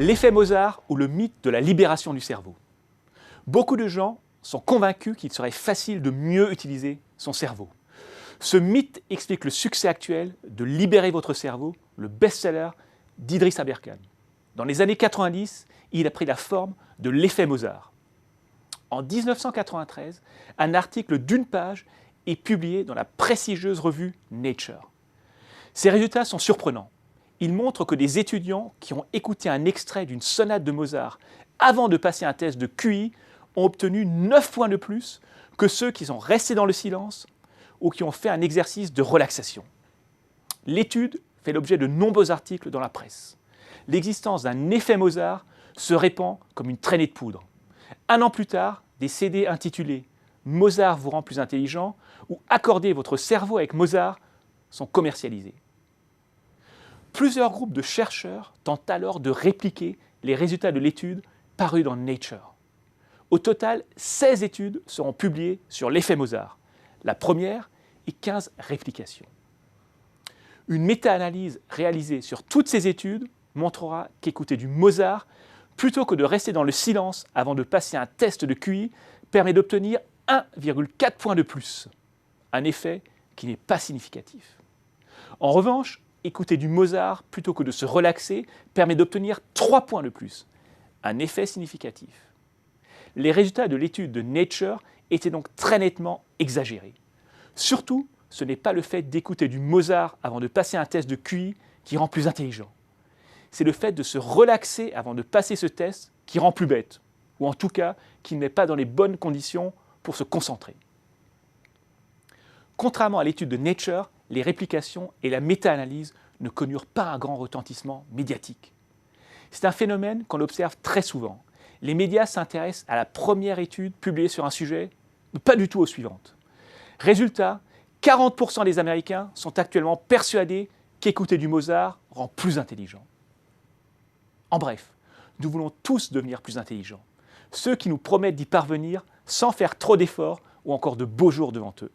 L'effet Mozart ou le mythe de la libération du cerveau. Beaucoup de gens sont convaincus qu'il serait facile de mieux utiliser son cerveau. Ce mythe explique le succès actuel de Libérer votre cerveau, le best-seller d'Idriss Aberkan. Dans les années 90, il a pris la forme de l'effet Mozart. En 1993, un article d'une page est publié dans la prestigieuse revue Nature. Ces résultats sont surprenants. Ils montrent que des étudiants qui ont écouté un extrait d'une sonate de Mozart avant de passer un test de QI ont obtenu 9 points de plus que ceux qui sont restés dans le silence ou qui ont fait un exercice de relaxation. L'étude fait l'objet de nombreux articles dans la presse. L'existence d'un effet Mozart se répand comme une traînée de poudre. Un an plus tard, des CD intitulés « Mozart vous rend plus intelligent » ou « Accordez votre cerveau avec Mozart » sont commercialisés. Plusieurs groupes de chercheurs tentent alors de répliquer les résultats de l'étude parue dans Nature. Au total, 16 études seront publiées sur l'effet Mozart, la première et 15 réplications. Une méta-analyse réalisée sur toutes ces études montrera qu'écouter du Mozart, plutôt que de rester dans le silence avant de passer un test de QI, permet d'obtenir 1,4 points de plus, un effet qui n'est pas significatif. En revanche, écouter du Mozart plutôt que de se relaxer permet d'obtenir 3 points de plus, un effet significatif. Les résultats de l'étude de Nature étaient donc très nettement exagérés. Surtout, ce n'est pas le fait d'écouter du Mozart avant de passer un test de QI qui rend plus intelligent. C'est le fait de se relaxer avant de passer ce test qui rend plus bête, ou en tout cas qui ne met pas dans les bonnes conditions pour se concentrer. Contrairement à l'étude de Nature, les réplications et la méta-analyse ne connurent pas un grand retentissement médiatique. C'est un phénomène qu'on observe très souvent. Les médias s'intéressent à la première étude publiée sur un sujet, mais pas du tout aux suivantes. Résultat, 40% des Américains sont actuellement persuadés qu'écouter du Mozart rend plus intelligent. En bref, nous voulons tous devenir plus intelligents. Ceux qui nous promettent d'y parvenir sans faire trop d'efforts ou encore de beaux jours devant eux.